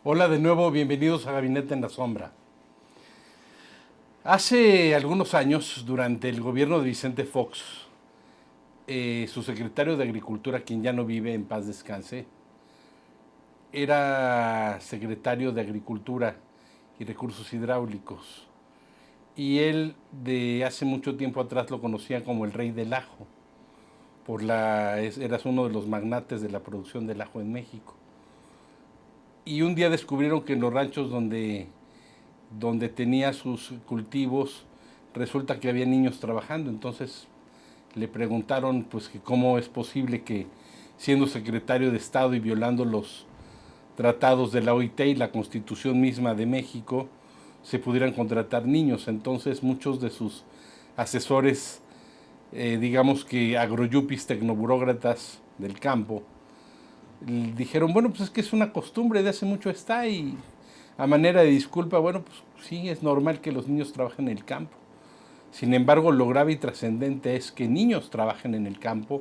Hola de nuevo, bienvenidos a Gabinete en la Sombra. Hace algunos años, durante el gobierno de Vicente Fox, su secretario de Agricultura, quien ya no vive, en paz descanse, era secretario de Agricultura y Recursos Hidráulicos. Y él de hace mucho tiempo atrás lo conocían como el rey del ajo, eras uno de los magnates de la producción del ajo en México. Y un día descubrieron que en los ranchos donde tenía sus cultivos, resulta que había niños trabajando. Entonces le preguntaron pues que cómo es posible que, siendo secretario de Estado y violando los tratados de la OIT y la Constitución misma de México, se pudieran contratar niños. Entonces muchos de sus asesores, digamos que agroyupis, tecnoburócratas del campo, dijeron, bueno, pues es que es una costumbre, de hace mucho está, y a manera de disculpa, bueno, pues sí, es normal que los niños trabajen en el campo. Sin embargo, lo grave y trascendente es que niños trabajen en el campo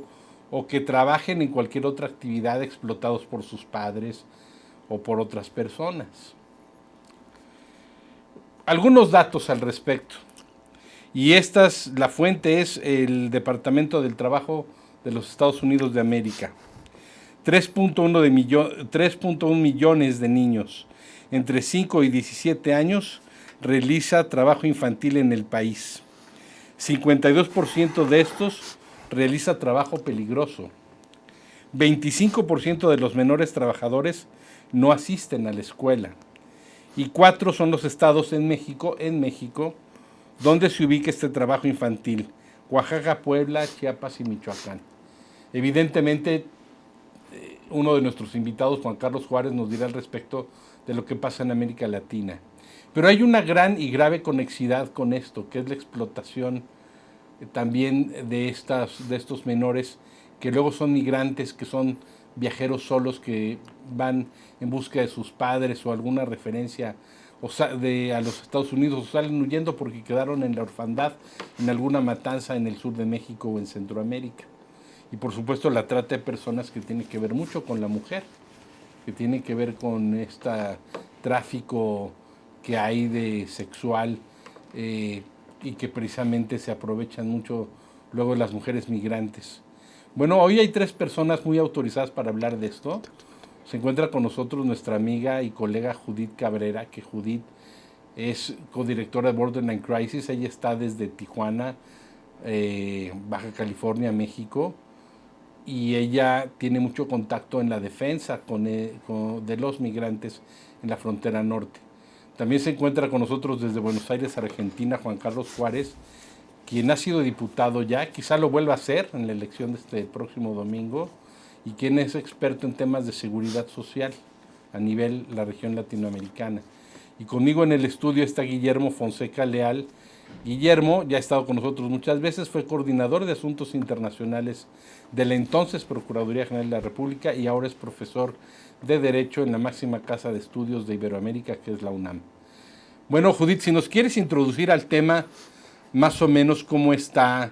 o que trabajen en cualquier otra actividad explotados por sus padres o por otras personas. Algunos datos al respecto. Y la fuente es el Departamento del Trabajo de los Estados Unidos de América. 3.1 millones de niños entre 5 y 17 años realiza trabajo infantil en el país. 52% de estos realiza trabajo peligroso. 25% de los menores trabajadores no asisten a la escuela. Y 4 son los estados en México, donde se ubica este trabajo infantil: Oaxaca, Puebla, Chiapas y Michoacán. Evidentemente, uno de nuestros invitados, Juan Carlos Juárez, nos dirá al respecto de lo que pasa en América Latina. Pero hay una gran y grave conexidad con esto, que es la explotación también de estos menores que luego son migrantes, que son viajeros solos, que van en busca de sus padres o alguna referencia a los Estados Unidos, o salen huyendo porque quedaron en la orfandad en alguna matanza en el sur de México o en Centroamérica. Y por supuesto la trata de personas, que tiene que ver mucho con la mujer, que tiene que ver con este tráfico que hay de sexual, eh, y que precisamente se aprovechan mucho luego las mujeres migrantes. Bueno, hoy hay 3 personas muy autorizadas para hablar de esto. Se encuentra con nosotros nuestra amiga y colega Judith Cabrera, que Judith es codirectora de Borderline Crisis. Ella está desde Tijuana, Baja California, México, y ella tiene mucho contacto en la defensa de los migrantes en la frontera norte. También se encuentra con nosotros desde Buenos Aires, Argentina, Juan Carlos Juárez, quien ha sido diputado ya, quizá lo vuelva a ser en la elección de este próximo domingo, y quien es experto en temas de seguridad social a nivel de la región latinoamericana. Y conmigo en el estudio está Guillermo Fonseca Leal. Guillermo ya ha estado con nosotros muchas veces, fue coordinador de asuntos internacionales de la entonces Procuraduría General de la República y ahora es profesor de Derecho en la máxima casa de estudios de Iberoamérica, que es la UNAM. Bueno, Judith, si nos quieres introducir al tema, más o menos cómo está,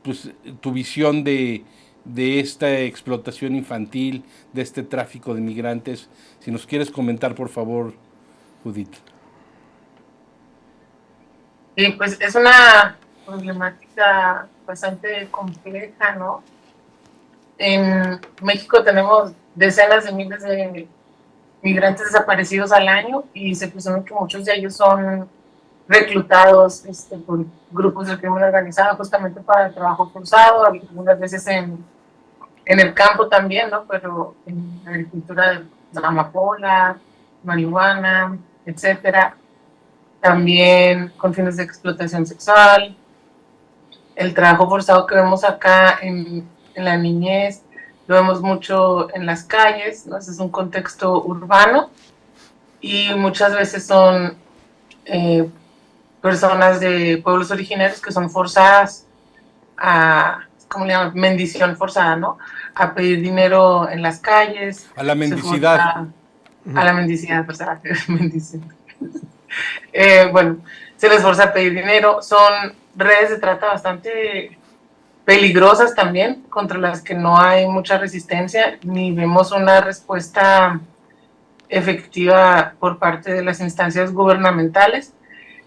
pues, tu visión de esta explotación infantil, de este tráfico de migrantes, si nos quieres comentar, por favor, Judith. Sí, pues es una problemática bastante compleja, ¿no? En México tenemos decenas de miles de migrantes desaparecidos al año y se presume que muchos de ellos son reclutados por grupos de crimen organizado justamente para el trabajo forzado, algunas veces en el campo también, ¿no? Pero en la agricultura de la amapola, marihuana, etcétera. También con fines de explotación sexual, el trabajo forzado que vemos acá en la niñez, lo vemos mucho en las calles, ¿no? Ese es un contexto urbano y muchas veces son eh, personas de pueblos originarios que son forzadas a, ¿cómo le llaman? Mendición forzada, ¿no? A pedir dinero en las calles, A la se mendicidad. forza a la mendicidad forzada, mendición. Bueno, se les forza a pedir dinero, son redes de trata bastante peligrosas también, contra las que no hay mucha resistencia, ni vemos una respuesta efectiva por parte de las instancias gubernamentales,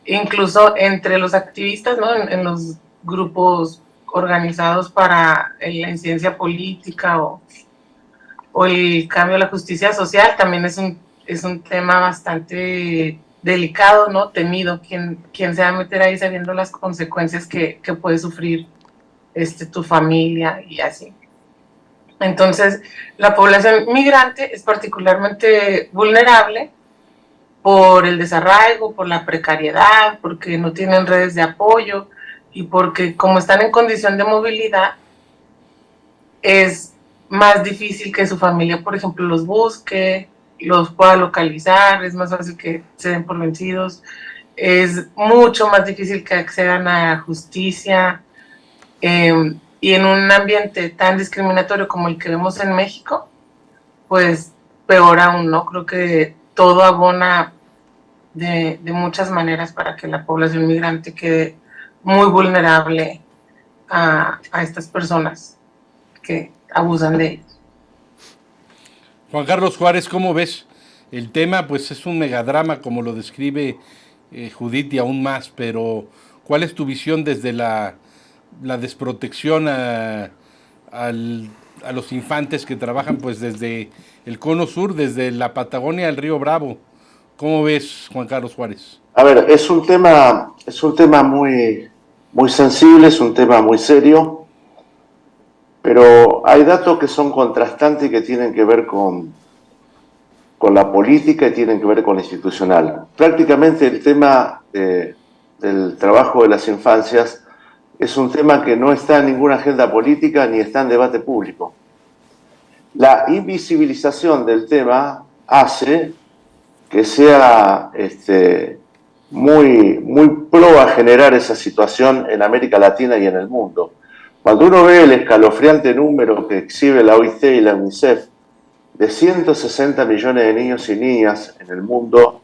incluso entre los activistas, ¿no? En los grupos organizados para la incidencia política o el cambio a la justicia social, también es un tema bastante delicado, ¿no? Temido. ¿Quién se va a meter ahí sabiendo las consecuencias que puede sufrir tu familia y así? Entonces, la población migrante es particularmente vulnerable por el desarraigo, por la precariedad, porque no tienen redes de apoyo y porque como están en condición de movilidad, es más difícil que su familia, por ejemplo, los busque, los pueda localizar, es más fácil que se den por vencidos, es mucho más difícil que accedan a justicia, y en un ambiente tan discriminatorio como el que vemos en México, pues peor aún, ¿no? Creo que todo abona de muchas maneras para que la población migrante quede muy vulnerable a estas personas que abusan de ellos. Juan Carlos Juárez, ¿cómo ves? El tema pues es un megadrama como lo describe Judith y aún más, pero ¿cuál es tu visión desde la desprotección a los infantes que trabajan pues desde el cono sur, desde la Patagonia al río Bravo? ¿Cómo ves, Juan Carlos Juárez? A ver, es un tema muy, muy sensible, es un tema muy serio, pero hay datos que son contrastantes y que tienen que ver con la política y tienen que ver con lo institucional. Prácticamente el tema del trabajo de las infancias es un tema que no está en ninguna agenda política ni está en debate público. La invisibilización del tema hace que sea muy pro a generar esa situación en América Latina y en el mundo. Cuando uno ve el escalofriante número que exhibe la OIT y la UNICEF de 160 millones de niños y niñas en el mundo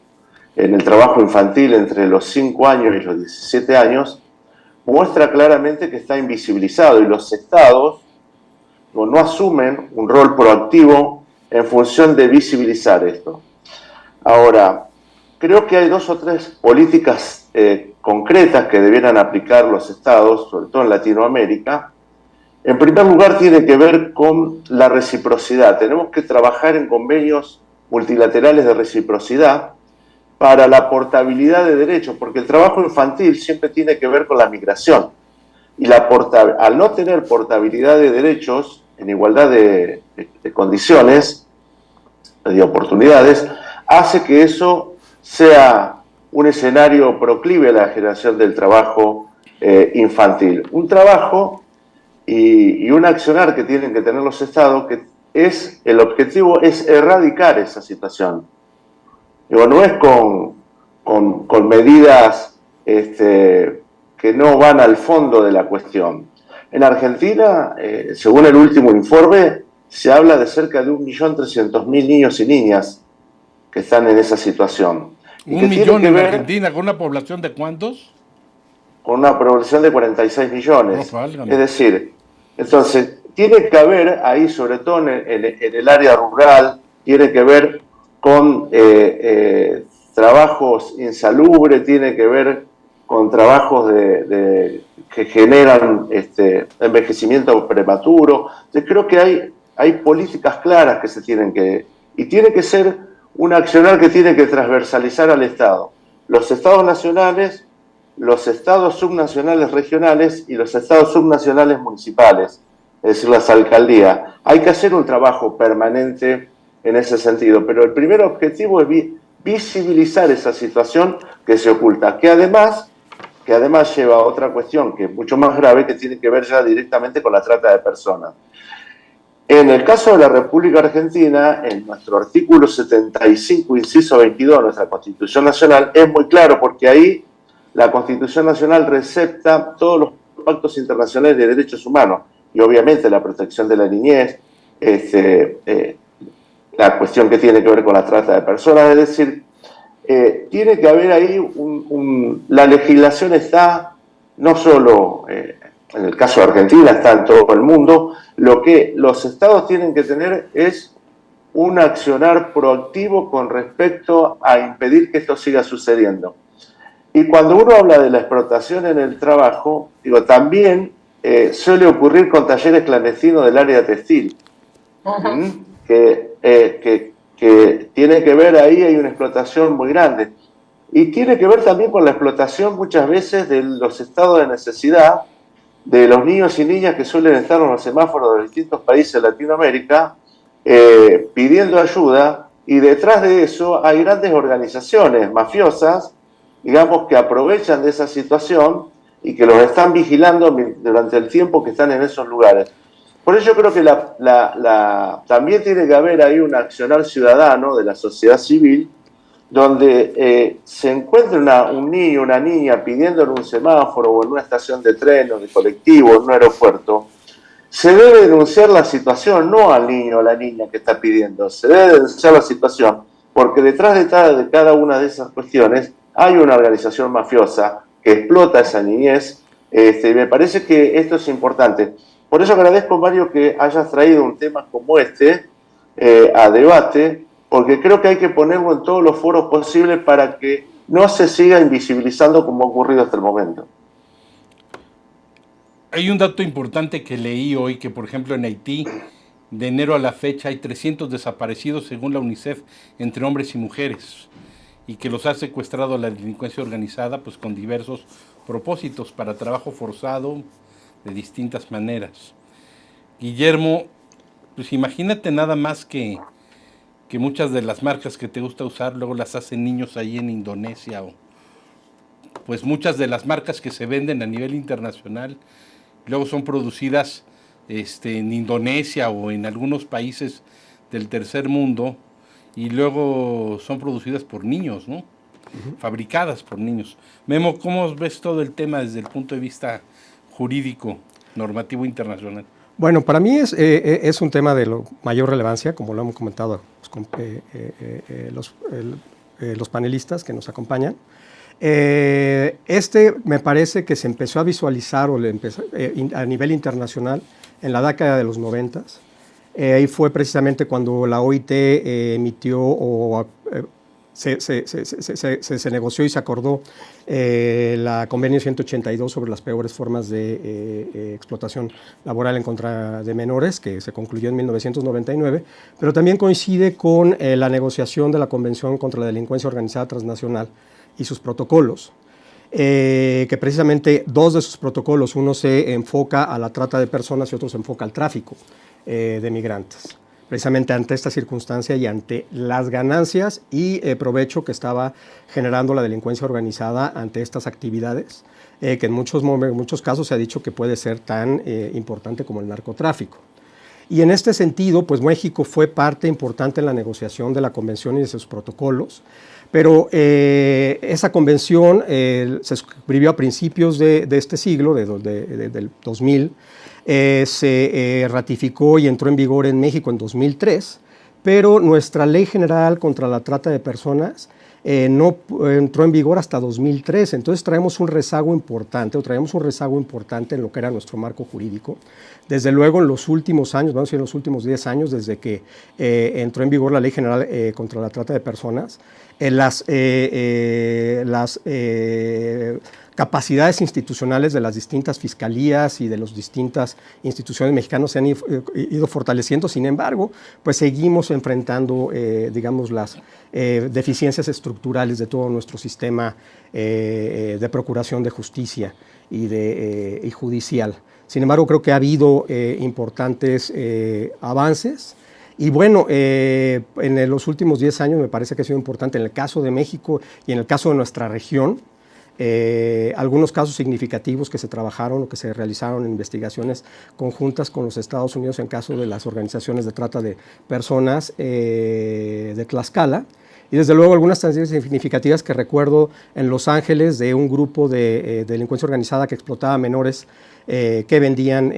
en el trabajo infantil entre los 5 años y los 17 años, muestra claramente que está invisibilizado y los estados no asumen un rol proactivo en función de visibilizar esto. Ahora, creo que hay 2 o 3 políticas concretas que debieran aplicar los estados, sobre todo en Latinoamérica. En primer lugar, tiene que ver con la reciprocidad. Tenemos que trabajar en convenios multilaterales de reciprocidad para la portabilidad de derechos, porque el trabajo infantil siempre tiene que ver con la migración. Y al no tener portabilidad de derechos en igualdad de condiciones, de oportunidades, hace que eso sea un escenario proclive a la generación del trabajo infantil. Un trabajo y un accionar que tienen que tener los estados, que el objetivo es erradicar esa situación. Digo, no es con medidas que no van al fondo de la cuestión. En Argentina, según el último informe, se habla de cerca de 1.300.000 niños y niñas que están en esa situación. ¿Un millón en Argentina con una población de cuántos? Con una población de 46 millones. No, es decir, entonces, tiene que haber ahí, sobre todo en el área rural, tiene que ver con trabajos insalubres, tiene que ver con trabajos que generan envejecimiento prematuro. Entonces, creo que hay políticas claras que se tienen que... Y tiene que ser un accionar que tiene que transversalizar al Estado. Los estados nacionales, los estados subnacionales regionales y los estados subnacionales municipales, es decir, las alcaldías. Hay que hacer un trabajo permanente en ese sentido, pero el primer objetivo es visibilizar esa situación que se oculta, que además lleva a otra cuestión que es mucho más grave, que tiene que ver ya directamente con la trata de personas. En el caso de la República Argentina, en nuestro artículo 75, inciso 22 de nuestra Constitución Nacional, es muy claro, porque ahí la Constitución Nacional recepta todos los pactos internacionales de derechos humanos, y obviamente la protección de la niñez, la cuestión que tiene que ver con la trata de personas, es decir, tiene que haber ahí la legislación está no solo en el caso de Argentina, está en todo el mundo. Lo que los estados tienen que tener es un accionar proactivo con respecto a impedir que esto siga sucediendo. Y cuando uno habla de la explotación en el trabajo, digo, también suele ocurrir con talleres clandestinos del área textil, que tiene que ver ahí, hay una explotación muy grande. Y tiene que ver también con la explotación muchas veces de los estados de necesidad de los niños y niñas que suelen estar en los semáforos de distintos países de Latinoamérica pidiendo ayuda, y detrás de eso hay grandes organizaciones mafiosas, digamos, que aprovechan de esa situación y que los están vigilando durante el tiempo que están en esos lugares. Por eso yo creo que también tiene que haber ahí un accionar ciudadano de la sociedad civil, donde se encuentre un niño, una niña pidiendo en un semáforo o en una estación de tren o de colectivo, en un aeropuerto, se debe denunciar la situación, no al niño o la niña que está pidiendo, se debe denunciar la situación, porque detrás de cada una de esas cuestiones hay una organización mafiosa que explota esa niñez, y me parece que esto es importante. Por eso agradezco, Mario, que hayas traído un tema como este a debate, porque creo que hay que ponerlo en todos los foros posibles para que no se siga invisibilizando como ha ocurrido hasta el momento. Hay un dato importante que leí hoy, que por ejemplo en Haití, de enero a la fecha, hay 300 desaparecidos según la UNICEF entre hombres y mujeres, y que los ha secuestrado la delincuencia organizada pues con diversos propósitos, para trabajo forzado de distintas maneras. Guillermo, pues imagínate nada más que muchas de las marcas que te gusta usar luego las hacen niños ahí en Indonesia, o pues muchas de las marcas que se venden a nivel internacional luego son producidas en Indonesia o en algunos países del tercer mundo, y luego son producidas por niños, ¿no? Fabricadas por niños. Memo, ¿cómo ves todo el tema desde el punto de vista jurídico, normativo internacional? Bueno, para mí es un tema de mayor relevancia, como lo hemos comentado los panelistas que nos acompañan. Me parece que se empezó a visualizar a nivel internacional en la década de los 90. Ahí fue precisamente cuando la OIT emitió se negoció y se acordó la Convenio 182 sobre las peores formas de explotación laboral en contra de menores, que se concluyó en 1999, pero también coincide con la negociación de la Convención contra la Delincuencia Organizada Transnacional y sus protocolos, que precisamente dos de sus protocolos, uno se enfoca a la trata de personas y otro se enfoca al tráfico de migrantes. Precisamente ante esta circunstancia y ante las ganancias y provecho que estaba generando la delincuencia organizada ante estas actividades, que en muchos casos se ha dicho que puede ser tan importante como el narcotráfico. Y en este sentido, pues México fue parte importante en la negociación de la convención y de sus protocolos, pero esa convención se escribió a principios de este siglo, del 2000, se ratificó y entró en vigor en México en 2003, pero nuestra Ley General contra la Trata de Personas no entró en vigor hasta 2003, entonces traemos un rezago importante en lo que era nuestro marco jurídico. Desde luego en los últimos años, vamos a decir en los últimos 10 años, desde que entró en vigor la Ley General contra la Trata de Personas, las capacidades institucionales de las distintas fiscalías y de las distintas instituciones mexicanas se han ido fortaleciendo. Sin embargo, pues seguimos enfrentando, digamos, las deficiencias estructurales de todo nuestro sistema de procuración de justicia y judicial. Sin embargo, creo que ha habido importantes avances. Y bueno, en los últimos 10 años me parece que ha sido importante en el caso de México y en el caso de nuestra región. Algunos casos significativos que se trabajaron o que se realizaron en investigaciones conjuntas con los Estados Unidos en caso de las organizaciones de trata de personas de Tlaxcala, Y desde luego algunas transacciones significativas que recuerdo en Los Ángeles de un grupo de delincuencia organizada que explotaba a menores que vendían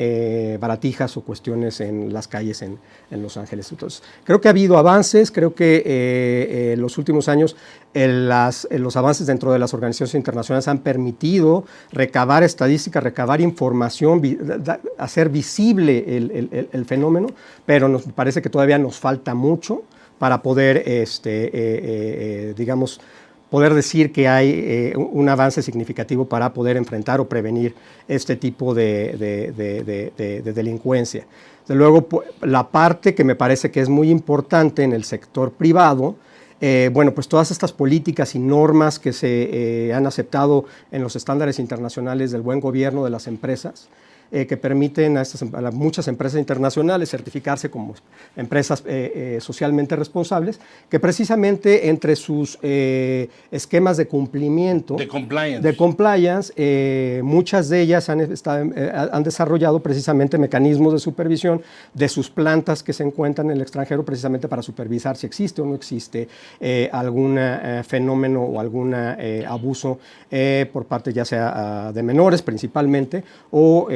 baratijas o cuestiones en las calles en Los Ángeles. Entonces, creo que ha habido avances, creo que en los últimos años los avances dentro de las organizaciones internacionales han permitido recabar estadísticas, recabar información, hacer visible el fenómeno, pero nos parece que todavía nos falta mucho para poder, digamos, poder decir que hay un avance significativo para poder enfrentar o prevenir este tipo de delincuencia. Desde luego, la parte que me parece que es muy importante en el sector privado, bueno, pues todas estas políticas y normas que se han aceptado en los estándares internacionales del buen gobierno de las empresas, que permiten a muchas empresas internacionales certificarse como empresas socialmente responsables, que precisamente entre sus esquemas de cumplimiento, de compliance, muchas de ellas han desarrollado precisamente mecanismos de supervisión de sus plantas que se encuentran en el extranjero, precisamente para supervisar si existe o no existe algún fenómeno o algún abuso por parte ya sea de menores principalmente o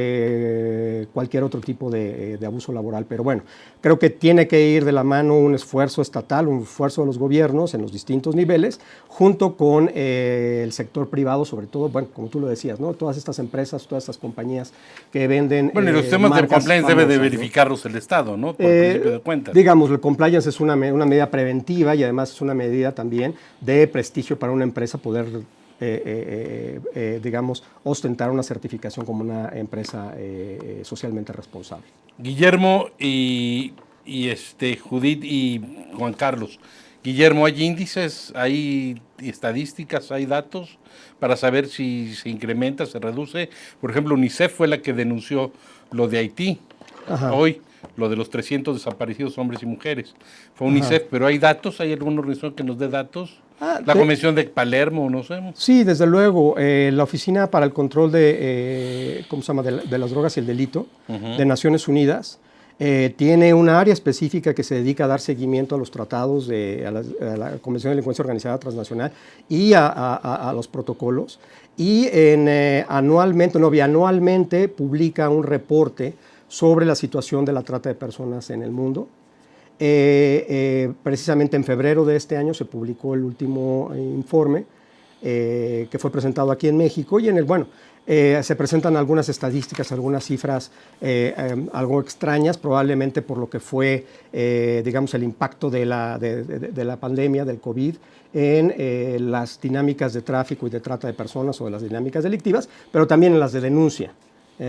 cualquier otro tipo de abuso laboral. Pero bueno, creo que tiene que ir de la mano un esfuerzo estatal, un esfuerzo de los gobiernos en los distintos niveles, junto con el sector privado, sobre todo, bueno, como tú lo decías, ¿no? Todas estas empresas, todas estas compañías que venden. Bueno, y los temas de compliance debe de verificarlos el Estado, ¿no? Por principio de cuentas. Digamos, el compliance es una medida preventiva y además es una medida también de prestigio para una empresa poder digamos, ostentar una certificación como una empresa socialmente responsable. Guillermo y Judith y Juan Carlos. Guillermo, ¿hay índices, hay estadísticas, hay datos para saber si se incrementa, se reduce? Por ejemplo, UNICEF fue la que denunció lo de Haití. Ajá. Hoy, lo de los 300 desaparecidos hombres y mujeres. Fue UNICEF, ajá, pero ¿hay datos? ¿Hay alguna organización que nos dé datos? La Convención de Palermo, no sé. Sí, desde luego. La Oficina para el Control ¿cómo se llama? De las Drogas y el Delito, uh-huh, de Naciones Unidas, tiene una área específica que se dedica a dar seguimiento a los tratados, a la Convención de Delincuencia Organizada Transnacional y a los protocolos. Y bianualmente publica un reporte sobre la situación de la trata de personas en el mundo. Precisamente en febrero de este año se publicó el último informe que fue presentado aquí en México y se presentan algunas estadísticas, algunas cifras algo extrañas, probablemente por lo que fue, digamos, el impacto de la pandemia, del COVID, en las dinámicas de tráfico y de trata de personas o de las dinámicas delictivas, pero también en las de denuncia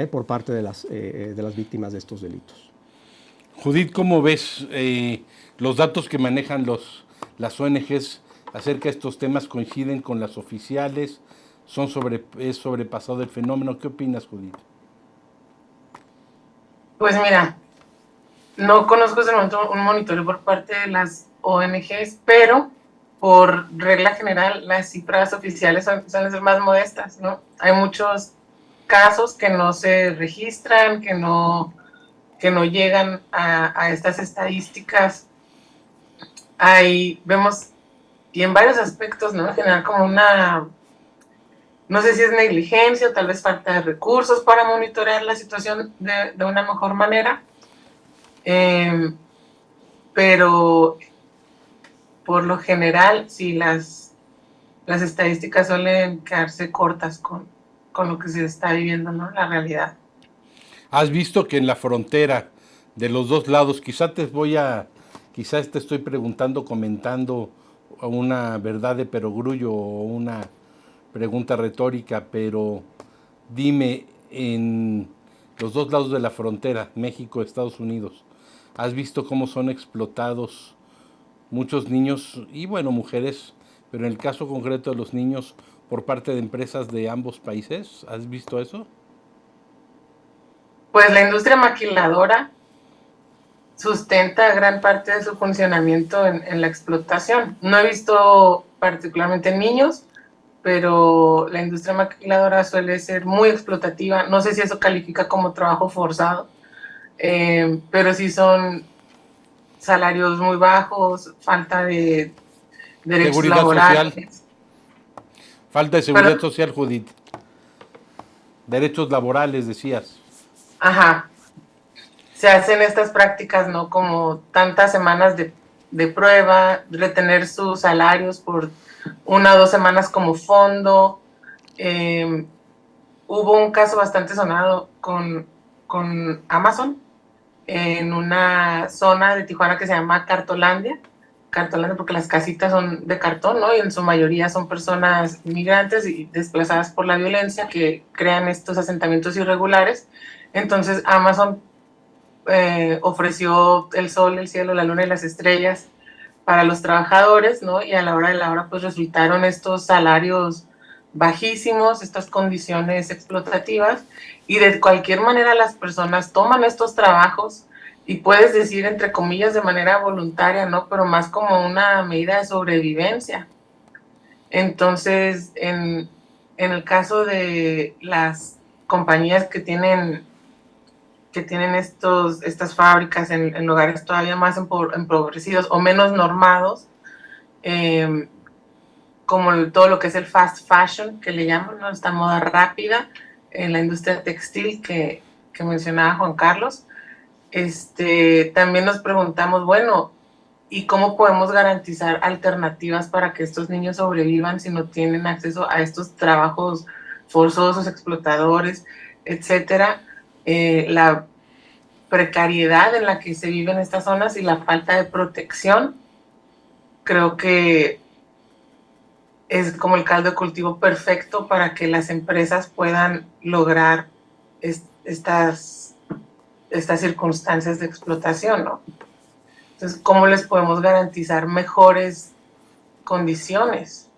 por parte de las víctimas de estos delitos. Judith, ¿cómo ves los datos que manejan las ONGs acerca de estos temas? ¿Coinciden con las oficiales? ¿Es sobrepasado el fenómeno? ¿Qué opinas, Judith? Pues mira, no conozco hasta el momento un monitoreo por parte de las ONGs, pero por regla general las cifras oficiales suelen ser más modestas, ¿no? Hay muchos casos que no se registran, que no llegan a estas estadísticas. Vemos, y en varios aspectos, ¿no? En general como no sé si es negligencia o tal vez falta de recursos para monitorear la situación de una mejor manera, pero por lo general sí las estadísticas suelen quedarse cortas con lo que se está viviendo, ¿no? La realidad. ¿Has visto que en la frontera de los dos lados, quizás te estoy preguntando, comentando una verdad de perogrullo o una pregunta retórica, pero dime, en los dos lados de la frontera, México, Estados Unidos, ¿has visto cómo son explotados muchos niños y, bueno, mujeres, pero en el caso concreto de los niños por parte de empresas de ambos países? ¿Has visto eso? Pues la industria maquiladora sustenta gran parte de su funcionamiento en la explotación. No he visto particularmente niños, pero la industria maquiladora suele ser muy explotativa. No sé si eso califica como trabajo forzado, pero sí son salarios muy bajos, falta de derechos Seguridad laborales. social. Falta de seguridad social, Judith. Derechos laborales, decías. Ajá. Se hacen estas prácticas, ¿no? Como tantas semanas de prueba, retener sus salarios por 1 o 2 semanas como fondo. Hubo un caso bastante sonado con Amazon en una zona de Tijuana que se llama Cartolandia. Cartolandia porque las casitas son de cartón, ¿no? Y en su mayoría son personas migrantes y desplazadas por la violencia que crean estos asentamientos irregulares. Entonces Amazon ofreció el sol, el cielo, la luna y las estrellas para los trabajadores, ¿no? Y a la hora de la hora, pues resultaron estos salarios bajísimos, estas condiciones explotativas, y de cualquier manera las personas toman estos trabajos y puedes decir, entre comillas, de manera voluntaria, ¿no? Pero más como una medida de sobrevivencia. Entonces, en el caso de las compañías que tienen estas fábricas en lugares todavía más empobrecidos o menos normados, como todo lo que es el fast fashion, que le llaman, ¿no? Esta moda rápida en la industria textil que mencionaba Juan Carlos. También nos preguntamos, bueno, ¿y cómo podemos garantizar alternativas para que estos niños sobrevivan si no tienen acceso a estos trabajos forzosos, explotadores, etcétera? La precariedad en la que se vive en estas zonas y la falta de protección, creo que es como el caldo de cultivo perfecto para que las empresas puedan lograr estas circunstancias de explotación, ¿no? Entonces, ¿cómo les podemos garantizar mejores condiciones?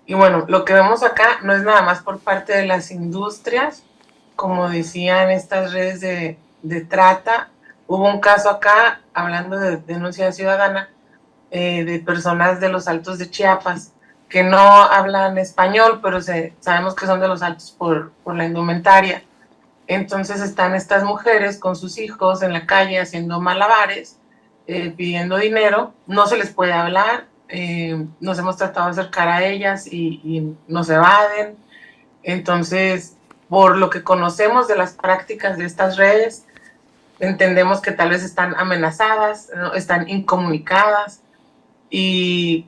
Y bueno, lo que vemos acá no es nada más por parte de las industrias, como decían estas redes de trata. Hubo un caso acá, hablando de denuncia ciudadana, de personas de los Altos de Chiapas que no hablan español, pero sabemos que son de los Altos por la indumentaria. Entonces están estas mujeres con sus hijos en la calle haciendo malabares, pidiendo dinero, no se les puede hablar, nos hemos tratado de acercar a ellas y nos evaden. Entonces, por lo que conocemos de las prácticas de estas redes, entendemos que tal vez están amenazadas, ¿no? Están incomunicadas, y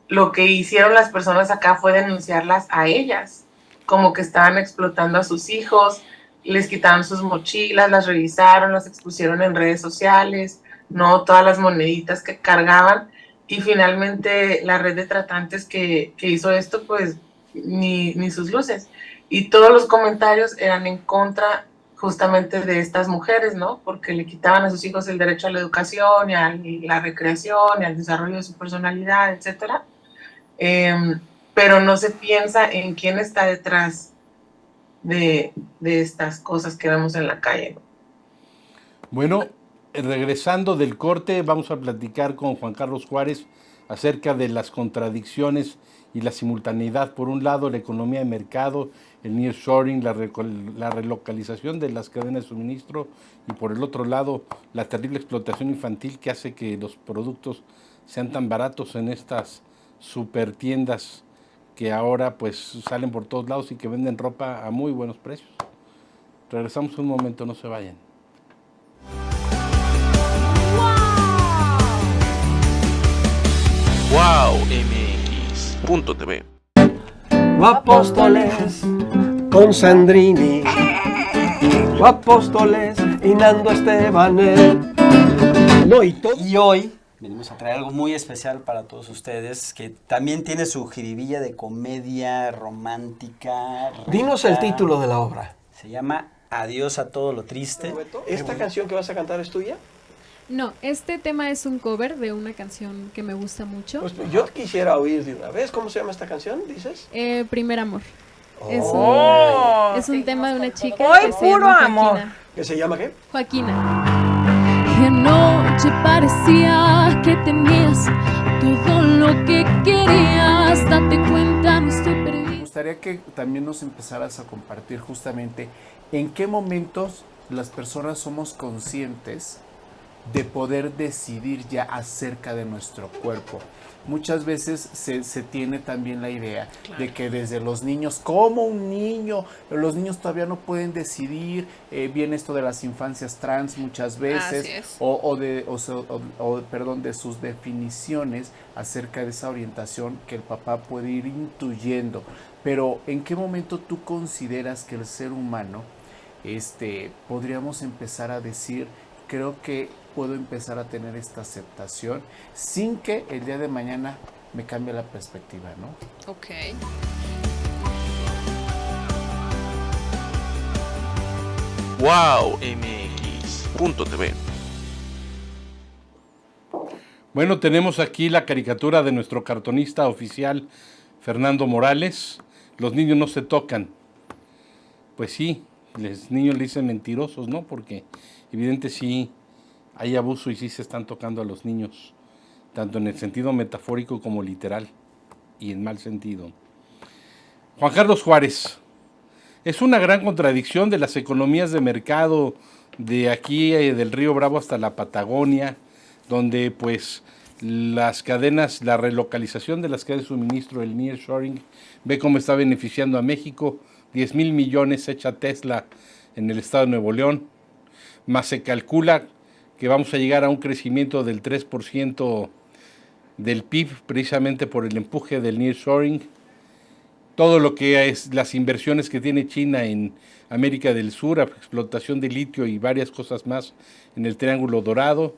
lo que hicieron las personas acá fue denunciarlas a ellas, como que estaban explotando a sus hijos, les quitaron sus mochilas, las revisaron, las expusieron en redes sociales, no todas las moneditas que cargaban, y finalmente la red de tratantes que hizo esto, pues ni sus luces. Y todos los comentarios eran en contra justamente de estas mujeres, ¿no? Porque le quitaban a sus hijos el derecho a la educación y a la recreación y al desarrollo de su personalidad, etcétera. Pero no se piensa en quién está detrás de estas cosas que vemos en la calle, ¿no? Bueno, regresando del corte, vamos a platicar con Juan Carlos Juárez acerca de las contradicciones y la simultaneidad. Por un lado, la economía de mercado, el nearshoring, la relocalización de las cadenas de suministro, y por el otro lado, la terrible explotación infantil que hace que los productos sean tan baratos en estas super tiendas que ahora pues salen por todos lados y que venden ropa a muy buenos precios. Regresamos un momento, no se vayan. WowMX.tv. Apóstoles con Sandrini, Apóstoles y Nando Estebanet. No, y hoy venimos a traer algo muy especial para todos ustedes, que también tiene su jiribilla de comedia romántica. Dinos el título de la obra. Se llama Adiós a todo lo triste. ¿Esta canción que vas a cantar es tuya? No, este tema es un cover de una canción que me gusta mucho. Pues yo quisiera oír de una vez. ¿Cómo se llama esta canción, dices? Primer amor. Oh. Es un tema de una chica ¡Ay, que se puro llama amor! Joaquina. ¿Que se llama qué? Joaquina. Y anoche parecía que tenías todo lo que querías. Date cuenta, no estoy perdida. Me gustaría que también nos empezaras a compartir justamente en qué momentos las personas somos conscientes de poder decidir ya acerca de nuestro cuerpo. Muchas veces se tiene también la idea de que desde los niños, como un niño, los niños todavía no pueden decidir, viene esto de las infancias trans muchas veces, de sus definiciones acerca de esa orientación que el papá puede ir intuyendo. Pero ¿en qué momento tú consideras que el ser humano podríamos empezar a decir, creo que puedo empezar a tener esta aceptación sin que el día de mañana me cambie la perspectiva, ¿no? Ok. WowMX.tv. Bueno, tenemos aquí la caricatura de nuestro cartonista oficial, Fernando Morales. Los niños no se tocan. Pues sí, los niños le dicen mentirosos, ¿no? Porque evidente sí hay abuso y sí se están tocando a los niños, tanto en el sentido metafórico como literal, y en mal sentido. Juan Carlos Juárez, es una gran contradicción de las economías de mercado de aquí, del Río Bravo hasta la Patagonia, donde pues las cadenas, la relocalización de las cadenas de suministro, el nearshoring, ve cómo está beneficiando a México. 10,000 millones echa Tesla en el estado de Nuevo León, más se calcula que vamos a llegar a un crecimiento del 3% del PIB, precisamente por el empuje del nearshoring. Todo lo que es las inversiones que tiene China en América del Sur, explotación de litio y varias cosas más en el Triángulo Dorado.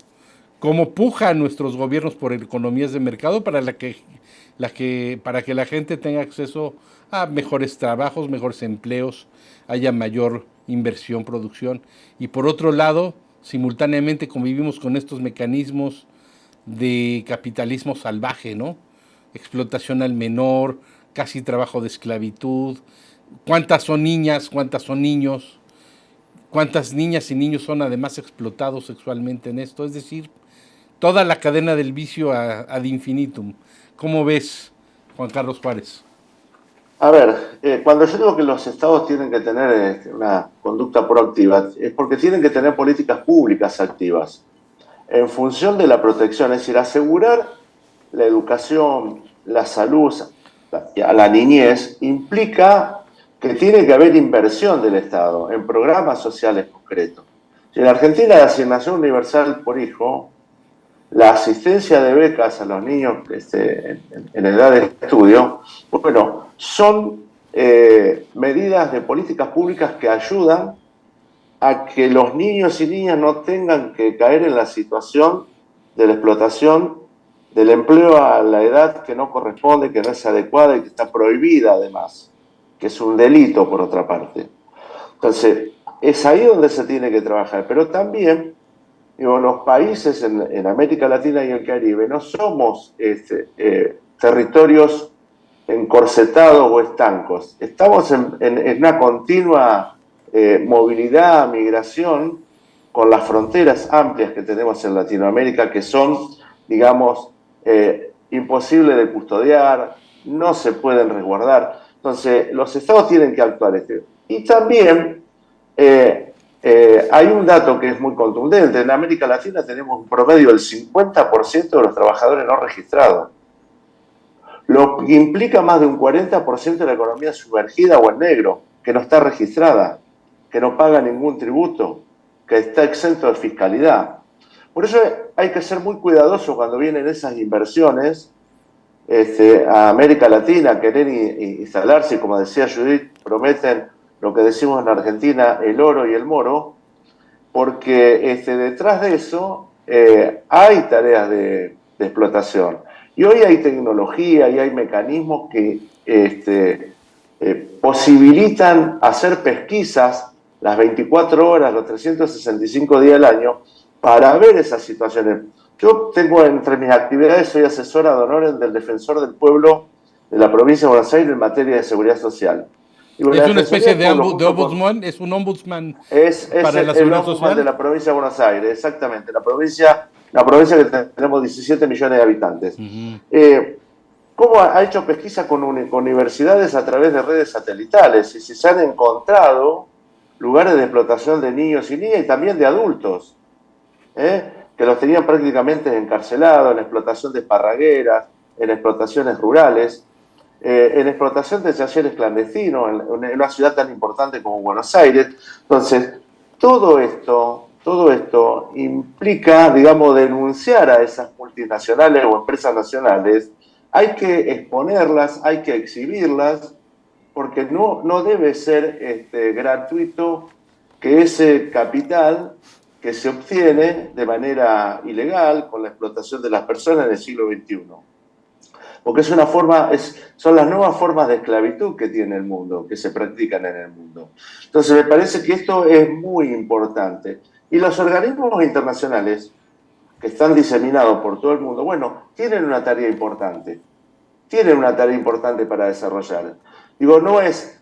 Cómo pujan nuestros gobiernos por economías de mercado para que la gente tenga acceso a mejores trabajos, mejores empleos, haya mayor inversión, producción. Y por otro lado, simultáneamente convivimos con estos mecanismos de capitalismo salvaje, ¿no? Explotación al menor, casi trabajo de esclavitud. ¿Cuántas son niñas? ¿Cuántas son niños? ¿Cuántas niñas y niños son además explotados sexualmente en esto? Es decir, toda la cadena del vicio ad infinitum. ¿Cómo ves, Juan Carlos Juárez? A ver, cuando yo digo que los estados tienen que tener una conducta proactiva, es porque tienen que tener políticas públicas activas en función de la protección, es decir, asegurar la educación, la salud a la niñez implica que tiene que haber inversión del Estado en programas sociales concretos. Si en Argentina la asignación universal por hijo, la asistencia de becas a los niños en edad de estudio, bueno, son medidas de políticas públicas que ayudan a que los niños y niñas no tengan que caer en la situación de la explotación del empleo a la edad que no corresponde, que no es adecuada y que está prohibida además, que es un delito por otra parte. Entonces, es ahí donde se tiene que trabajar, pero también los países en América Latina y el Caribe no somos territorios encorsetados o estancos. Estamos en una continua movilidad, migración, con las fronteras amplias que tenemos en Latinoamérica, que son, digamos, imposibles de custodiar, no se pueden resguardar. Entonces, los estados tienen que actuar. Y también hay un dato que es muy contundente. En América Latina tenemos un promedio del 50% de los trabajadores no registrados, lo que implica más de un 40% de la economía sumergida o en negro, que no está registrada, que no paga ningún tributo, que está exento de fiscalidad. Por eso hay que ser muy cuidadoso cuando vienen esas inversiones a América Latina, a querer instalarse, y como decía Judith, prometen lo que decimos en Argentina, el oro y el moro, porque detrás de eso hay tareas de explotación. Y hoy hay tecnología y hay mecanismos que posibilitan hacer pesquisas las 24 horas, los 365 días del año, para ver esas situaciones. Yo tengo entre mis actividades, soy asesora de honor del Defensor del Pueblo de la provincia de Buenos Aires en materia de seguridad social. ¿Es una especie de ombudsman? ¿Es un ombudsman para la seguridad social? De la provincia de Buenos Aires, exactamente. La provincia que tenemos 17 millones de habitantes. ¿Cómo ha hecho pesquisa con universidades a través de redes satelitales? Y se han encontrado lugares de explotación de niños y niñas y también de adultos, que los tenían prácticamente encarcelados en explotación de esparragueras, en explotaciones rurales, en explotación de talleres clandestinos en una ciudad tan importante como Buenos Aires. Entonces, todo esto implica, digamos, denunciar a esas multinacionales o empresas nacionales. Hay que exponerlas, hay que exhibirlas, porque no debe ser gratuito que ese capital que se obtiene de manera ilegal con la explotación de las personas en el siglo XXI. Porque son las nuevas formas de esclavitud que tiene el mundo, que se practican en el mundo. Entonces me parece que esto es muy importante. Y los organismos internacionales que están diseminados por todo el mundo, bueno, tienen una tarea importante. Tienen una tarea importante para desarrollar. Digo,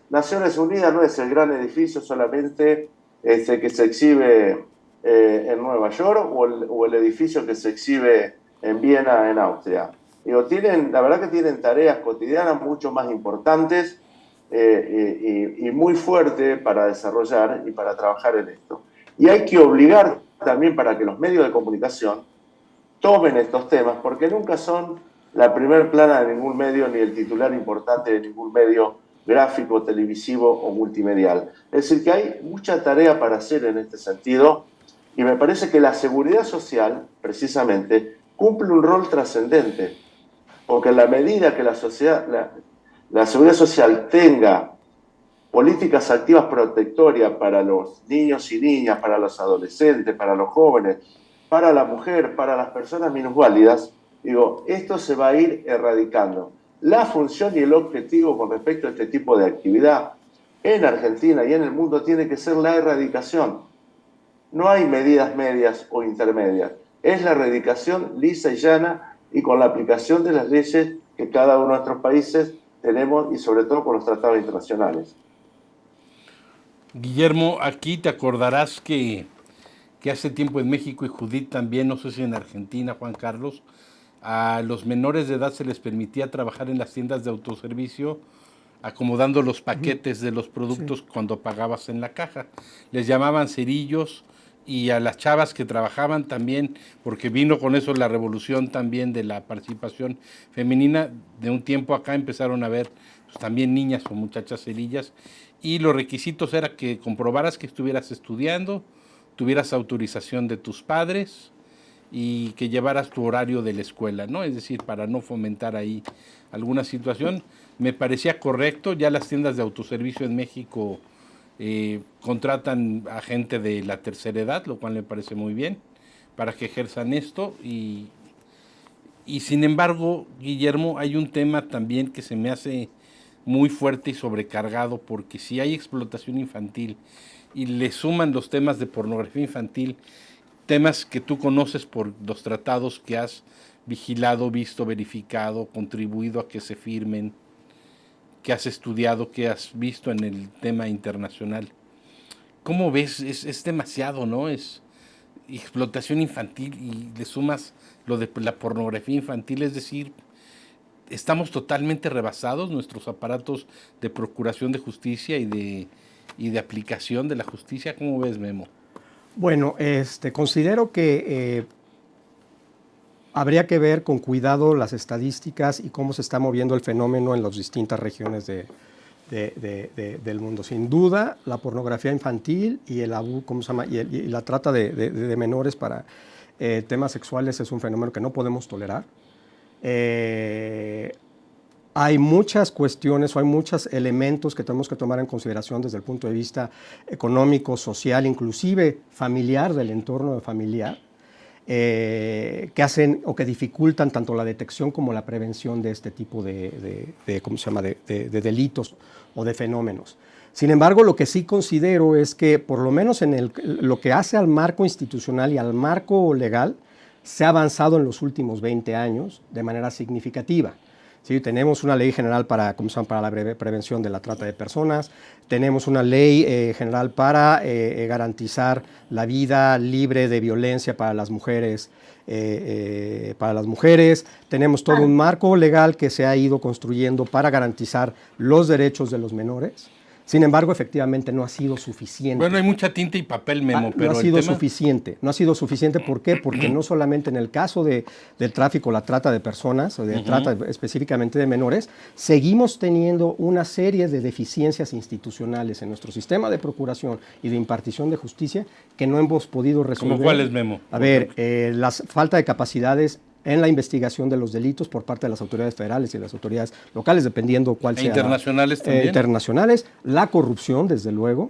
Naciones Unidas no es el gran edificio solamente que se exhibe en Nueva York o el edificio que se exhibe en Viena, en Austria. Digo, la verdad que tienen tareas cotidianas mucho más importantes y muy fuertes para desarrollar y para trabajar en esto. Y hay que obligar también para que los medios de comunicación tomen estos temas, porque nunca son la primer plana de ningún medio ni el titular importante de ningún medio gráfico, televisivo o multimedial. Es decir, que hay mucha tarea para hacer en este sentido y me parece que la seguridad social, precisamente, cumple un rol trascendente, porque en la medida que la seguridad social tenga políticas activas protectorias para los niños y niñas, para los adolescentes, para los jóvenes, para la mujer, para las personas minusválidas, digo, esto se va a ir erradicando. La función y el objetivo con respecto a este tipo de actividad en Argentina y en el mundo tiene que ser la erradicación. No hay medidas medias o intermedias. Es la erradicación lisa y llana y con la aplicación de las leyes que cada uno de nuestros países tenemos y sobre todo con los tratados internacionales. Guillermo, aquí te acordarás que hace tiempo en México y Judith también, no sé si en Argentina, Juan Carlos, a los menores de edad se les permitía trabajar en las tiendas de autoservicio acomodando los paquetes de los productos cuando pagabas en la caja. Les llamaban cerillos y a las chavas que trabajaban también, porque vino con eso la revolución también de la participación femenina, de un tiempo acá empezaron a ver pues, también niñas o muchachas cerillas y los requisitos era que comprobaras que estuvieras estudiando, tuvieras autorización de tus padres y que llevaras tu horario de la escuela, ¿no? Es decir, para no fomentar ahí alguna situación. Me parecía correcto, ya las tiendas de autoservicio en México contratan a gente de la tercera edad, lo cual me parece muy bien, para que ejerzan esto. Y sin embargo, Guillermo, hay un tema también que se me hace muy fuerte y sobrecargado, porque si hay explotación infantil y le suman los temas de pornografía infantil, temas que tú conoces por los tratados que has vigilado, visto, verificado, contribuido a que se firmen, que has estudiado, que has visto en el tema internacional. ¿Cómo ves? Es demasiado, ¿no? Es explotación infantil y le sumas lo de la pornografía infantil, es decir, estamos totalmente rebasados nuestros aparatos de procuración de justicia y de aplicación de la justicia. ¿Cómo ves, Memo? Bueno, considero que habría que ver con cuidado las estadísticas y cómo se está moviendo el fenómeno en las distintas regiones del mundo. Sin duda, la pornografía infantil y el abuso, ¿cómo se llama? Y la trata de menores para temas sexuales es un fenómeno que no podemos tolerar. Hay muchas cuestiones o hay muchos elementos que tenemos que tomar en consideración desde el punto de vista económico, social, inclusive familiar, del entorno familiar, que hacen o que dificultan tanto la detección como la prevención de este tipo de delitos o de fenómenos. Sin embargo, lo que sí considero es que, por lo menos en lo que hace al marco institucional y al marco legal, se ha avanzado en los últimos 20 años de manera significativa. ¿Sí? Tenemos una ley general para la prevención de la trata de personas, tenemos una ley general para garantizar la vida libre de violencia para las mujeres, tenemos todo un marco legal que se ha ido construyendo para garantizar los derechos de los menores. Sin embargo, efectivamente no ha sido suficiente. Bueno, hay mucha tinta y papel, Memo, pero no ha sido suficiente. No ha sido suficiente, ¿por qué? Porque no solamente en el caso del tráfico, la trata de personas, o de trata específicamente de menores, seguimos teniendo una serie de deficiencias institucionales en nuestro sistema de procuración y de impartición de justicia que no hemos podido resolver. ¿Cómo cuáles, Memo? A ver, la falta de capacidades en la investigación de los delitos por parte de las autoridades federales y las autoridades locales, dependiendo cuál sea. Internacionales también. Internacionales, la corrupción, desde luego,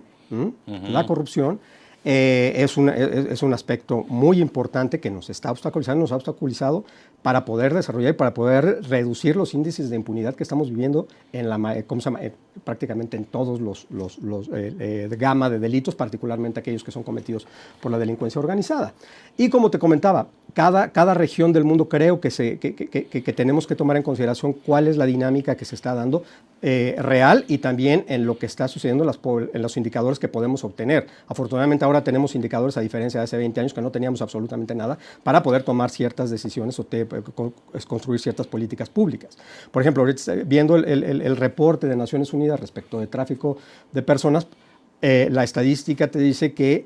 la corrupción es un aspecto muy importante que nos está obstaculizando, nos ha obstaculizado para poder desarrollar y para poder reducir los índices de impunidad que estamos viviendo en prácticamente en todos los gama de delitos, particularmente aquellos que son cometidos por la delincuencia organizada. Y como te comentaba, cada región del mundo creo que tenemos que tomar en consideración cuál es la dinámica que se está dando real y también en lo que está sucediendo en los indicadores que podemos obtener. Afortunadamente ahora tenemos indicadores, a diferencia de hace 20 años que no teníamos absolutamente nada, para poder tomar ciertas decisiones o construir ciertas políticas públicas. Por ejemplo, ahorita viendo el reporte de Naciones Unidas respecto de tráfico de personas, la estadística te dice que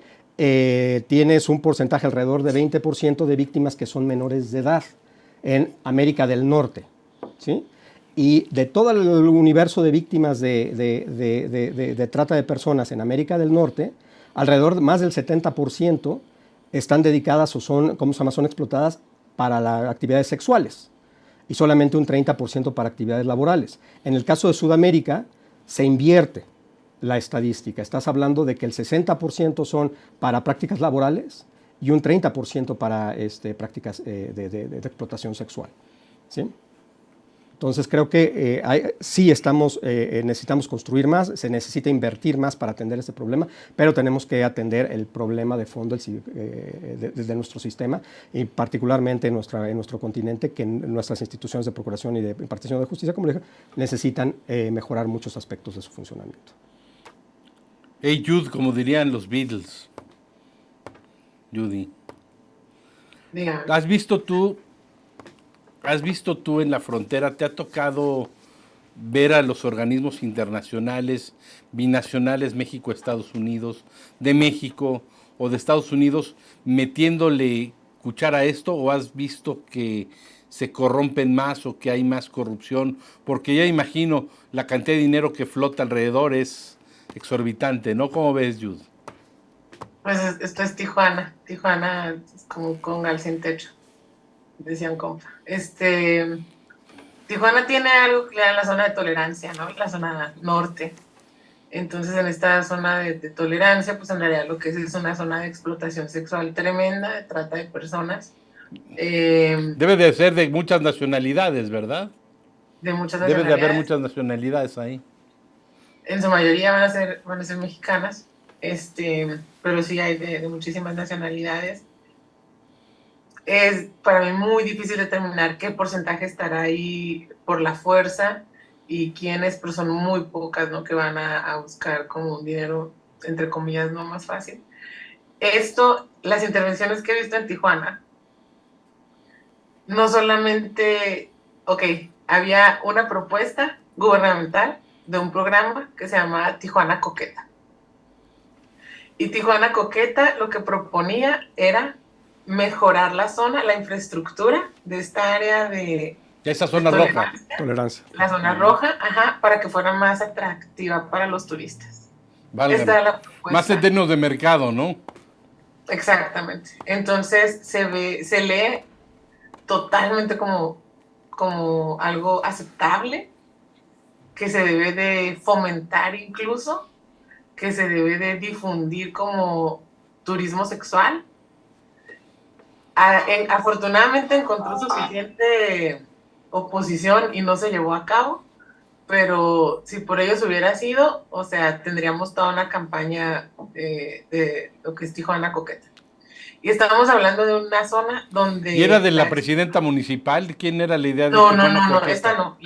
tienes un porcentaje alrededor de 20% de víctimas que son menores de edad en América del Norte, ¿sí? Y de todo el universo de víctimas de trata de personas en América del Norte, alrededor de más del 70% están dedicadas o son explotadas para las actividades sexuales y solamente un 30% para actividades laborales. En el caso de Sudamérica se invierte la estadística. Estás hablando de que el 60% son para prácticas laborales y un 30% para prácticas de explotación sexual, ¿sí? Entonces creo que sí necesitamos construir más, se necesita invertir más para atender este problema, pero tenemos que atender el problema de fondo de nuestro sistema y particularmente en nuestro continente, que nuestras instituciones de procuración y de impartición de justicia, como le dije, necesitan mejorar muchos aspectos de su funcionamiento. Hey Jude, como dirían los Beatles. Judy. Dígame. ¿Has visto tú en la frontera, te ha tocado ver a los organismos internacionales, binacionales, México, Estados Unidos, de México o de Estados Unidos, metiéndole cuchara a esto, o has visto que se corrompen más o que hay más corrupción? Porque ya imagino la cantidad de dinero que flota alrededor es exorbitante, ¿no? ¿Cómo ves, Jude? Pues esto es Tijuana. Tijuana es como Congal sin techo, decían compa. Tijuana tiene algo que le dan la zona de tolerancia, ¿no? La zona norte. Entonces, en esta zona de tolerancia, pues en realidad lo que es una zona de explotación sexual tremenda, de trata de personas. Debe de ser de muchas nacionalidades, ¿verdad? De muchas Debe nacionalidades. de haber muchas nacionalidades ahí. En su mayoría van a ser mexicanas, pero sí hay de muchísimas nacionalidades. Es para mí muy difícil determinar qué porcentaje estará ahí por la fuerza y quiénes, pero son muy pocas, ¿no? Que van a buscar como un dinero, entre comillas, no más fácil. Las intervenciones que he visto en Tijuana, no solamente, había una propuesta gubernamental de un programa que se llamaba Tijuana Coqueta. Y Tijuana Coqueta lo que proponía era mejorar la zona, la infraestructura de esta área de esa zona roja. Tolerancia. La zona roja, para que fuera más atractiva para los turistas. Esta es la propuesta. Más en términos de mercado, ¿no? Exactamente. Entonces se lee totalmente como algo aceptable, que se debe de fomentar incluso, que se debe de difundir como turismo sexual. Afortunadamente encontró suficiente oposición y no se llevó a cabo, pero si por ellos hubiera sido, tendríamos toda una campaña de lo que es Tijuana Coqueta. Y estábamos hablando de una zona donde... ¿Y era de la presidenta municipal? ¿Quién era la idea de Tijuana Coqueta? Esta no,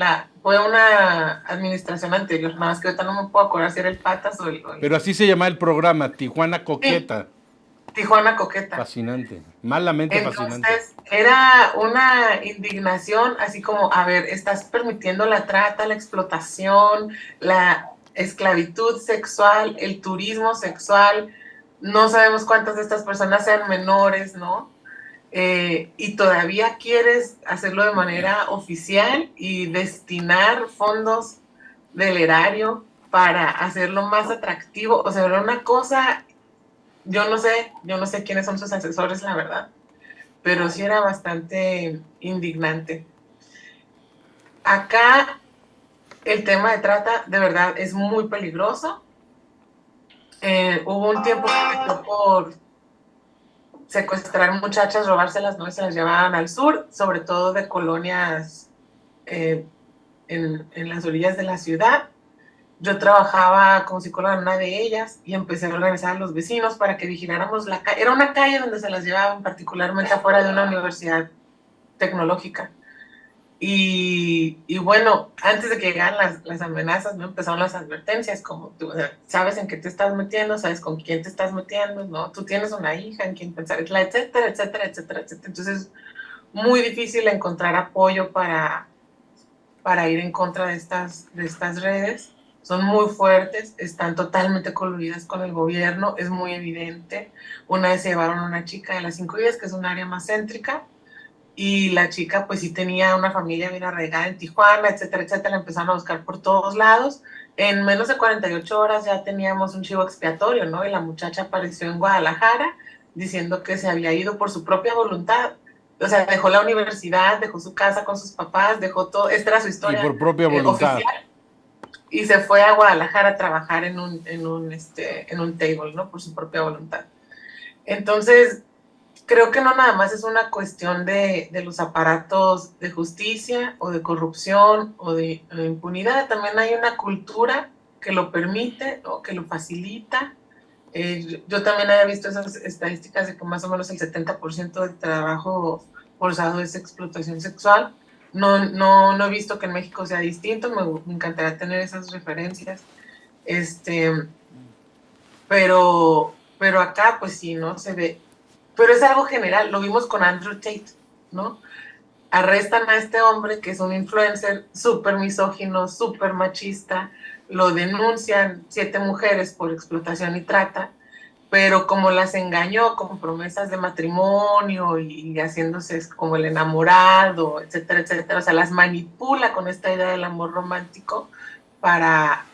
fue una administración anterior, nada más que ahorita no me puedo acordar si era el Patas o el... Pero así se llama el programa, Tijuana Coqueta. Sí, Tijuana Coqueta. Fascinante, malamente fascinante. Fascinante. Era una indignación, así como, estás permitiendo la trata, la explotación, esclavitud sexual, el turismo sexual, no sabemos cuántas de estas personas sean menores, ¿no? Y todavía quieres hacerlo de manera oficial y destinar fondos del erario para hacerlo más atractivo. O sea, era una cosa, yo no sé quiénes son sus asesores, la verdad, pero sí era bastante indignante. Acá el tema de trata de verdad es muy peligroso. Hubo un tiempo que empezó por secuestrar muchachas, robárselas, ¿no? Y se las llevaban al sur, sobre todo de colonias en las orillas de la ciudad. Yo trabajaba como psicóloga en una de ellas y empecé a organizar a los vecinos para que vigiláramos la calle. Era una calle donde se las llevaban, particularmente afuera de una universidad tecnológica. Y bueno, antes de que llegaran las amenazas, ¿no? Empezaron las advertencias, como tú, o sea, sabes en qué te estás metiendo, sabes con quién te estás metiendo, ¿no? Tú tienes una hija en quien pensar, etcétera, etcétera, etcétera, etcétera. Entonces, muy difícil encontrar apoyo para ir en contra de estas redes. Son muy fuertes, están totalmente coludidas con el gobierno, es muy evidente. Una vez se llevaron a una chica de las 5 días, que es un área más céntrica, y la chica pues sí tenía una familia bien arraigada en Tijuana, etcétera, etcétera, la empezaron a buscar por todos lados. En menos de 48 horas ya teníamos un chivo expiatorio, ¿no? Y la muchacha apareció en Guadalajara diciendo que se había ido por su propia voluntad. O sea, dejó la universidad, dejó su casa con sus papás, dejó todo, esta era su historia. Y por propia voluntad. Oficial, y se fue a Guadalajara a trabajar en un table, ¿no? Por su propia voluntad. Entonces, creo que no nada más es una cuestión de los aparatos de justicia o de corrupción o de impunidad, también hay una cultura que lo permite o que lo facilita. Yo también había visto esas estadísticas de que más o menos el 70% del trabajo forzado es explotación sexual. No he visto que en México sea distinto, me encantaría tener esas referencias. Pero acá pues sí, ¿no? Se ve. Pero es algo general, lo vimos con Andrew Tate, ¿no? Arrestan a este hombre que es un influencer súper misógino, súper machista, lo denuncian 7 mujeres por explotación y trata, pero como las engañó con promesas de matrimonio y haciéndose como el enamorado, etcétera, etcétera, o sea, las manipula con esta idea del amor romántico para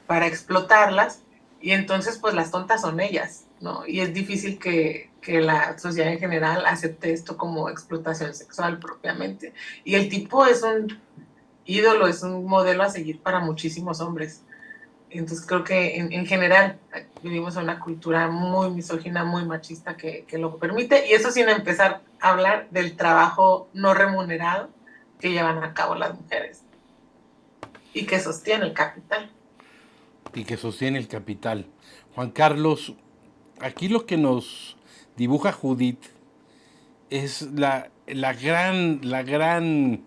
explotarlas, y entonces pues las tontas son ellas, ¿no? Y es difícil que la sociedad en general acepte esto como explotación sexual propiamente. Y el tipo es un ídolo, es un modelo a seguir para muchísimos hombres. Entonces creo que en general vivimos en una cultura muy misógina, muy machista que lo permite, y eso sin empezar a hablar del trabajo no remunerado que llevan a cabo las mujeres y que sostiene el capital. Y que sostiene el capital. Juan Carlos, aquí lo que nos dibuja Judith es la gran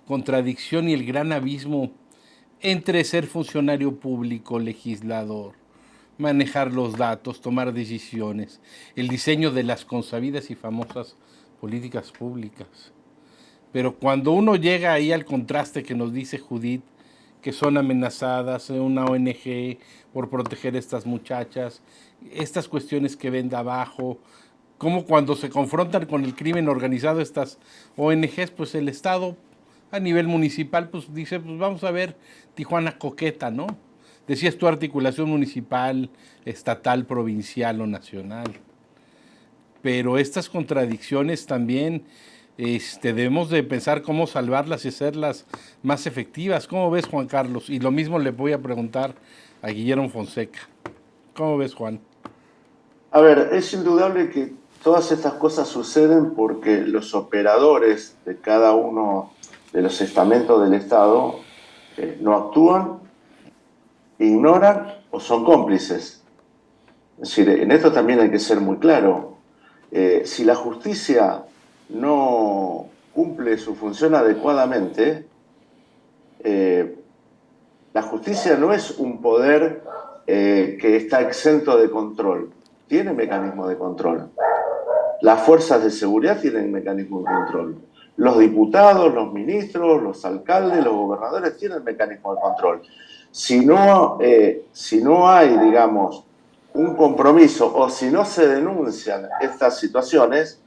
contradicción y el gran abismo entre ser funcionario público, legislador, manejar los datos, tomar decisiones, el diseño de las consabidas y famosas políticas públicas. Pero cuando uno llega ahí al contraste que nos dice Judith, que son amenazadas, una ONG por proteger a estas muchachas, estas cuestiones que ven de abajo, como cuando se confrontan con el crimen organizado estas ONGs, pues el Estado a nivel municipal pues dice, pues vamos a ver Tijuana coqueta, ¿no? Decías tu articulación municipal, estatal, provincial o nacional. Pero estas contradicciones también debemos de pensar cómo salvarlas y hacerlas más efectivas. ¿Cómo ves, Juan Carlos? Y lo mismo le voy a preguntar a Guillermo Fonseca. ¿Cómo ves, Juan? A ver, es indudable que todas estas cosas suceden porque los operadores de cada uno de los estamentos del Estado no actúan, ignoran o son cómplices. Es decir, en esto también hay que ser muy claro. Si la justicia no cumple su función adecuadamente, la justicia no es un poder que está exento de control, tiene mecanismos de control. Las fuerzas de seguridad tienen mecanismos de control. Los diputados, los ministros, los alcaldes, los gobernadores tienen mecanismos de control. si no hay, digamos, un compromiso o si no se denuncian estas situaciones,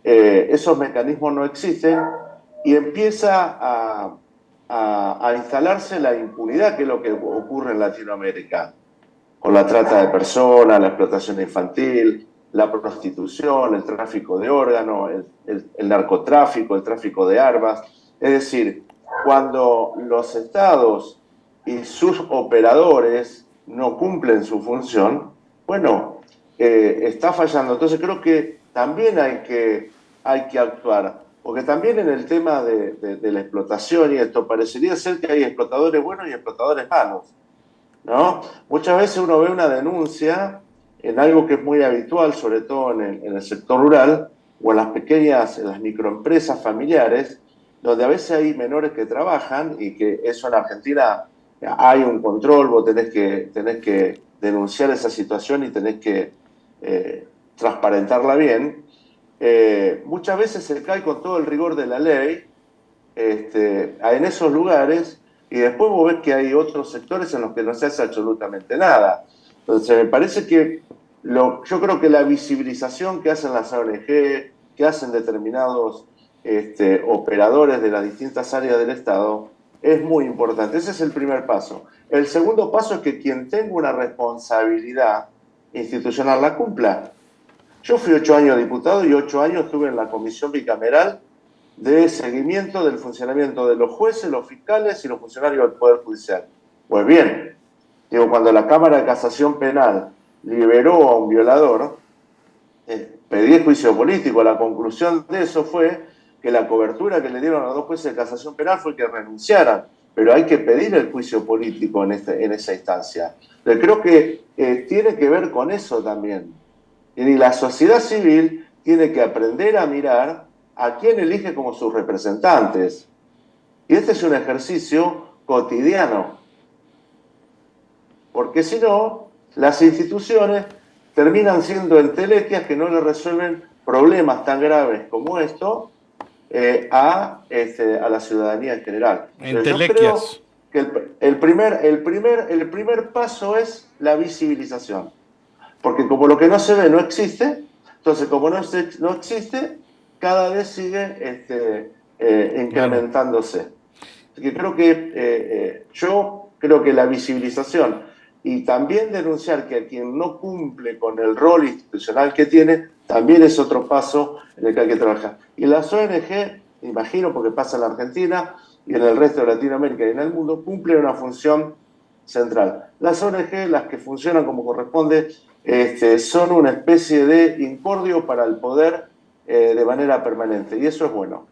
esos mecanismos no existen y empieza a instalarse la impunidad, que es lo que ocurre en Latinoamérica, con la trata de personas, la explotación infantil, la prostitución, el tráfico de órganos, el narcotráfico, el tráfico de armas. Es decir, cuando los estados y sus operadores no cumplen su función, bueno, está fallando. Entonces creo que también hay que actuar, porque también en el tema de la explotación, y esto parecería ser que hay explotadores buenos y explotadores malos, ¿no? Muchas veces uno ve una denuncia en algo que es muy habitual, sobre todo en el sector rural o en las microempresas familiares, donde a veces hay menores que trabajan y que eso en Argentina hay un control, vos tenés que denunciar esa situación y tenés que transparentarla bien. Muchas veces se cae con todo el rigor de la ley en esos lugares y después vos ves que hay otros sectores en los que no se hace absolutamente nada. Entonces me parece que yo creo que la visibilización que hacen las ONG, que hacen determinados operadores de las distintas áreas del Estado, es muy importante. Ese es el primer paso. El segundo paso es que quien tenga una responsabilidad institucional la cumpla. Yo fui 8 años diputado y 8 años estuve en la comisión bicameral de seguimiento del funcionamiento de los jueces, los fiscales y los funcionarios del Poder Judicial. Pues bien, digo, cuando la Cámara de Casación Penal liberó a un violador, pedí el juicio político. La conclusión de eso fue que la cobertura que le dieron a los 2 jueces de casación penal fue que renunciaran, pero hay que pedir el juicio político en esa instancia. Pero creo que tiene que ver con eso también. Y la sociedad civil tiene que aprender a mirar a quién elige como sus representantes. Y este es un ejercicio cotidiano. Porque si no, las instituciones terminan siendo entelequias que no le resuelven problemas tan graves como esto a la ciudadanía en general. Entelequias. Yo creo que el primer paso es la visibilización. Porque como lo que no se ve no existe, entonces como no existe, cada vez sigue incrementándose. Así que creo que yo creo que la visibilización y también denunciar que a quien no cumple con el rol institucional que tiene, también es otro paso en el que hay que trabajar. Y las ONG, imagino, porque pasa en la Argentina y en el resto de Latinoamérica y en el mundo, cumplen una función central. Las ONG, las que funcionan como corresponde, son una especie de incordio para el poder de manera permanente, y eso es bueno.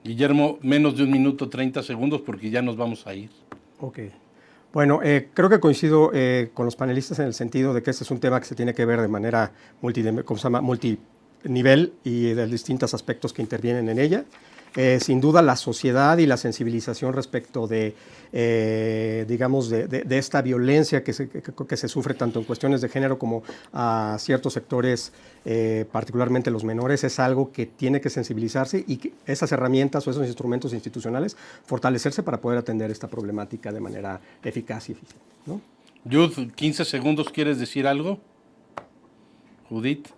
Guillermo, menos de 1 minuto 30 segundos porque ya nos vamos a ir. Ok. Bueno, creo que coincido con los panelistas en el sentido de que este es un tema que se tiene que ver de manera multinivel y de distintos aspectos que intervienen en ella. Sin duda la sociedad y la sensibilización respecto de, digamos, de esta violencia que se sufre tanto en cuestiones de género como a ciertos sectores, particularmente los menores, es algo que tiene que sensibilizarse y que esas herramientas o esos instrumentos institucionales fortalecerse para poder atender esta problemática de manera eficaz y eficiente, ¿no? Judith, 15 segundos, ¿quieres decir algo? Judith.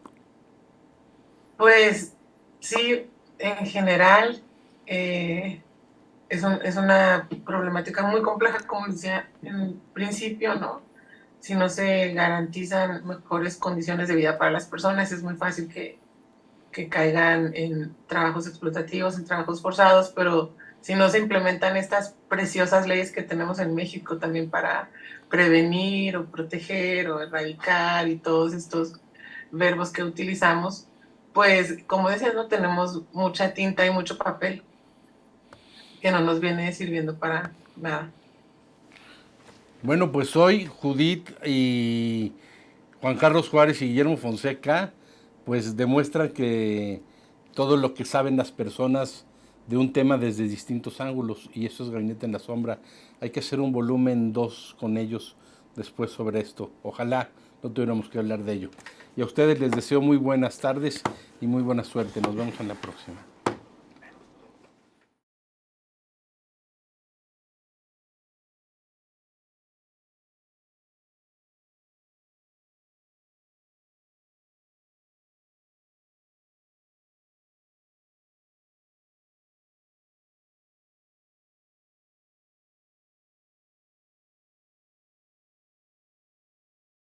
Pues sí, en general es una problemática muy compleja, como decía en principio, ¿no? Si no se garantizan mejores condiciones de vida para las personas, es muy fácil que caigan en trabajos explotativos, en trabajos forzados, pero si no se implementan estas preciosas leyes que tenemos en México también para prevenir o proteger o erradicar y todos estos verbos que utilizamos, pues como decías, no tenemos mucha tinta y mucho papel que no nos viene sirviendo para nada. Bueno, pues hoy Judith y Juan Carlos Juárez y Guillermo Fonseca pues demuestran que todo lo que saben las personas de un tema desde distintos ángulos, y eso es Gabinete en la Sombra. Hay que hacer un volumen 2 con ellos después sobre esto. Ojalá no tuviéramos que hablar de ello. Y a ustedes les deseo muy buenas tardes y muy buena suerte. Nos vemos en la próxima.